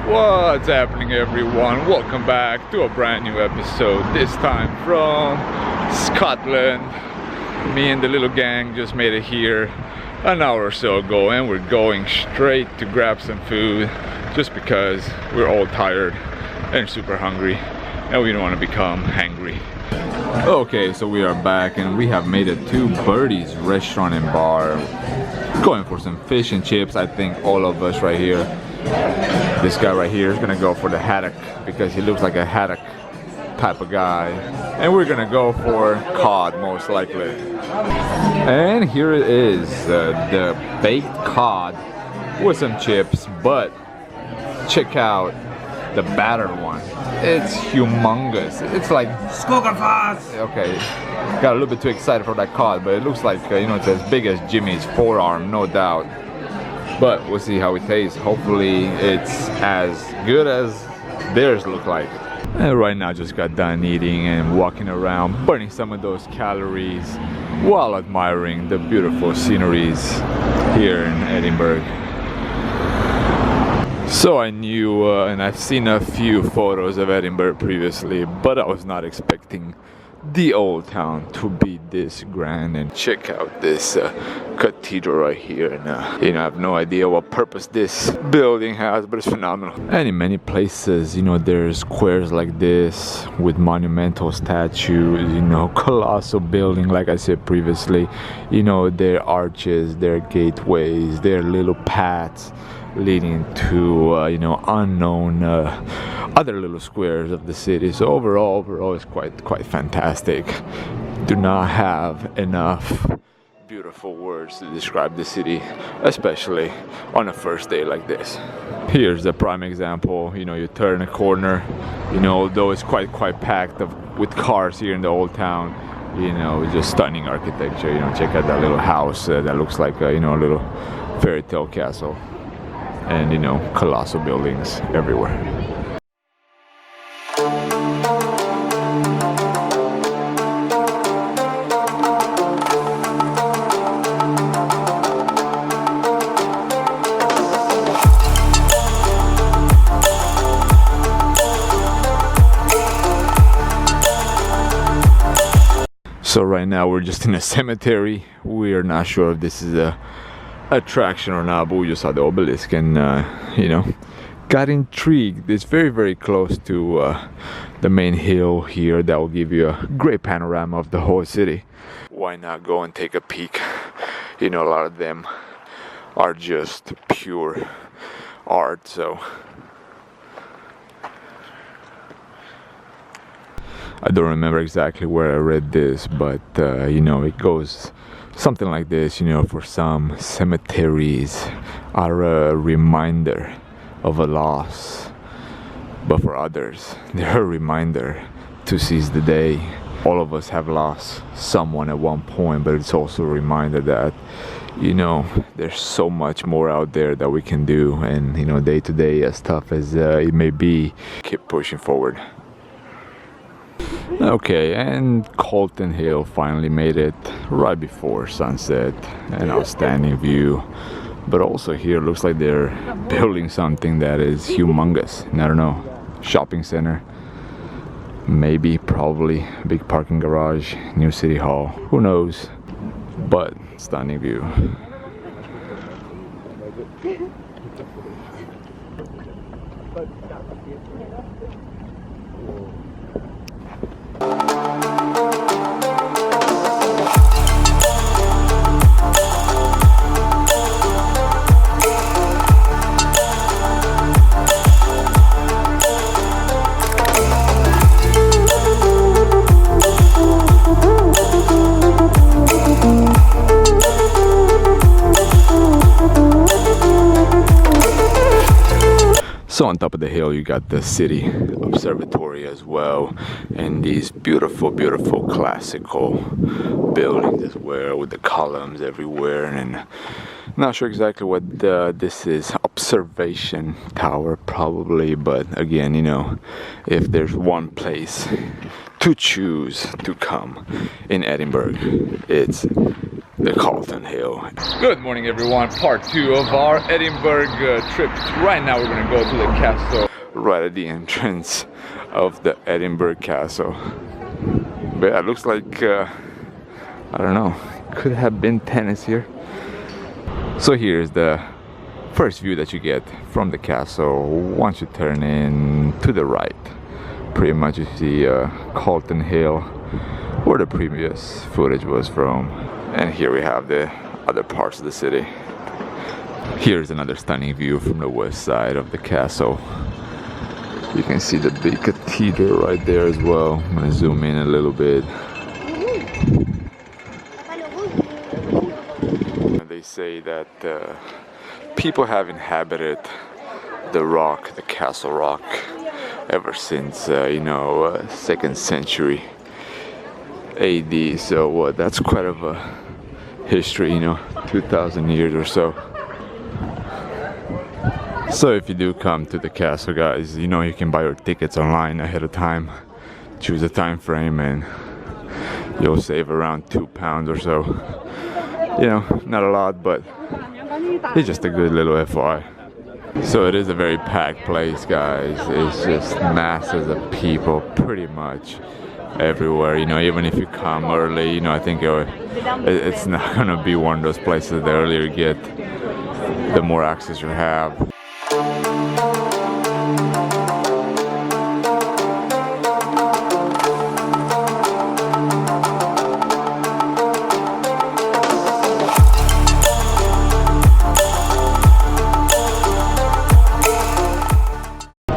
What's happening, everyone? Welcome back to a brand new episode, this time from Scotland. Me and the little gang just made it here an hour or so ago, and we're going straight to grab some food just because we're all tired and super hungry and we don't want to become hangry. Okay, so we are back and we have made it to Birdie's restaurant and bar, going for some fish and chips. I think all of us right here, this guy right here is gonna go for the haddock because he looks like a haddock type of guy, and we're gonna go for cod most likely. And here it is, the baked cod with some chips, but check out the battered one. It's humongous. It's like okay, got a little bit too excited for that cod, but it looks like you know, it's as big as Jimmy's forearm, no doubt. But we'll see how it tastes. Hopefully it's as good as theirs look like. And right now just got done eating and walking around, burning some of those calories while admiring the beautiful sceneries here in Edinburgh. So I knew and I've seen a few photos of Edinburgh previously, but I was not expecting the old town to be this grand. And check out this cathedral right here, and you know, I have no idea what purpose this building has, but it's phenomenal. And in many places, you know, there's squares like this with monumental statues, you know, colossal building, like I said previously, you know, their arches, their gateways, their little paths leading to you know, unknown other little squares of the city. So overall it's quite fantastic. Do not have enough beautiful words to describe the city, especially on a first day like this. Here's the prime example. You know, you turn a corner, you know, although it's quite packed with cars here in the old town, you know, just stunning architecture. You know, check out that little house that looks like you know, a little fairy tale castle. And you know, colossal buildings everywhere. So right now we're just in a cemetery. We are not sure if this is a attraction or not, but we just saw the obelisk and you know, got intrigued. It's very close to the main hill here that will give you a great panorama of the whole city. Why not go and take a peek? You know, a lot of them are just pure art, so I don't remember exactly where I read this, but you know, it goes something like this. You know, for some, cemeteries are a reminder of a loss, but for others, they're a reminder to seize the day. All of us have lost someone at one point, but it's also a reminder that, you know, there's so much more out there that we can do, and you know, day to day, as tough as it may be, keep pushing forward. Okay, and Colton Hill finally made it right before sunset. An outstanding view, but also here looks like they're building something that is humongous. I don't know, shopping center, maybe, probably big parking garage, new city hall, who knows, but stunning view. So on top of the hill you got the city observatory as well, and these beautiful classical buildings as well with the columns everywhere. And not sure exactly what this is. Observation tower probably, but again, you know, if there's one place to choose to come in Edinburgh, it's the Calton Hill. Good morning everyone, part 2 of our Edinburgh trip. Right now we're gonna go to the castle right at the entrance of the Edinburgh Castle. But yeah, it looks like I don't know, could have been tennis here. So here's the first view that you get from the castle once you turn in to the right. Pretty much you see Calton Hill, where the previous footage was from. And here we have the other parts of the city. Here's another stunning view from the west side of the castle. You can see the big cathedral right there as well. I'm gonna zoom in a little bit. They say that people have inhabited the rock, the castle rock, ever since you know, 2nd century AD. So that's quite of a history, you know, 2,000 years or so. So if you do come to the castle, guys, you know, you can buy your tickets online ahead of time, choose a time frame, and you'll save around £2 or so. You know, not a lot, but it's just a good little FYI. So it is a very packed place, guys. It's just masses of people pretty much everywhere. You know, even if you come early, you know, I think it's not gonna be one of those places. The earlier you get, the more access you have.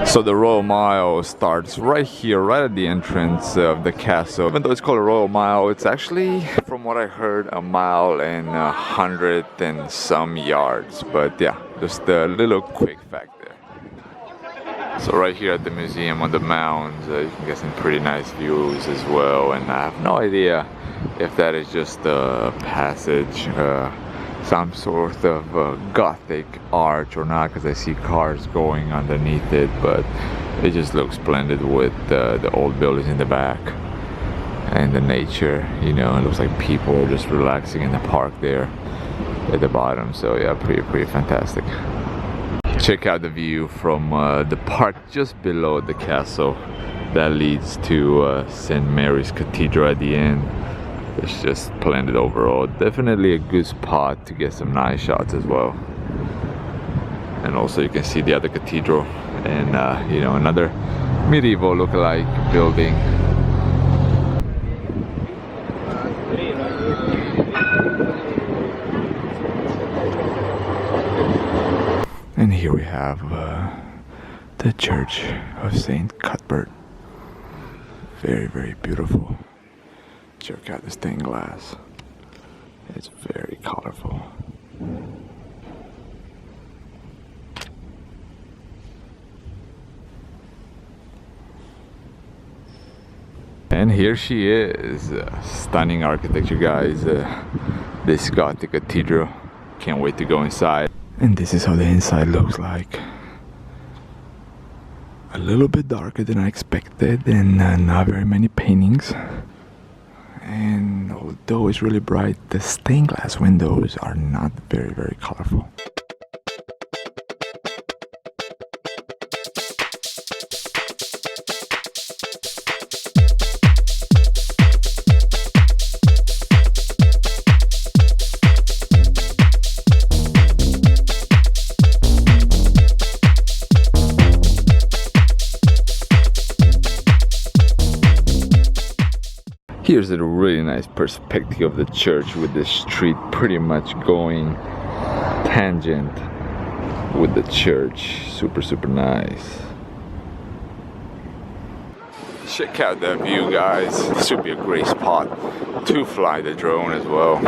So the Royal Mile starts right here, right at the entrance of the castle. Even though it's called a Royal Mile, it's actually, from what I heard, a mile and 100 and some yards. But yeah, just a little quick fact there. So right here at the museum on the mounds, you can get some pretty nice views as well. And I have no idea if that is just a passage, some sort of Gothic arch or not, because I see cars going underneath it, but it just looks splendid with the old buildings in the back and the nature. You know, it looks like people are just relaxing in the park there at the bottom. So yeah, pretty fantastic. Check out the view from the park just below the castle that leads to St. Mary's Cathedral at the end. It's just splendid overall. Definitely a good spot to get some nice shots as well. And also you can see the other cathedral and you know, another medieval look-alike building. And here we have the Church of St. Cuthbert. Very beautiful. Check out the stained glass. It's very colorful. And here she is. Stunning architecture, guys. This Gothic cathedral. Can't wait to go inside. And this is how the inside looks like. A little bit darker than I expected, and not very many paintings. And although it's really bright, the stained glass windows are not very colorful. Here's a really nice perspective of the church with the street pretty much going tangent with the church. Super nice. Check out that view, guys. This would be a great spot to fly the drone as well.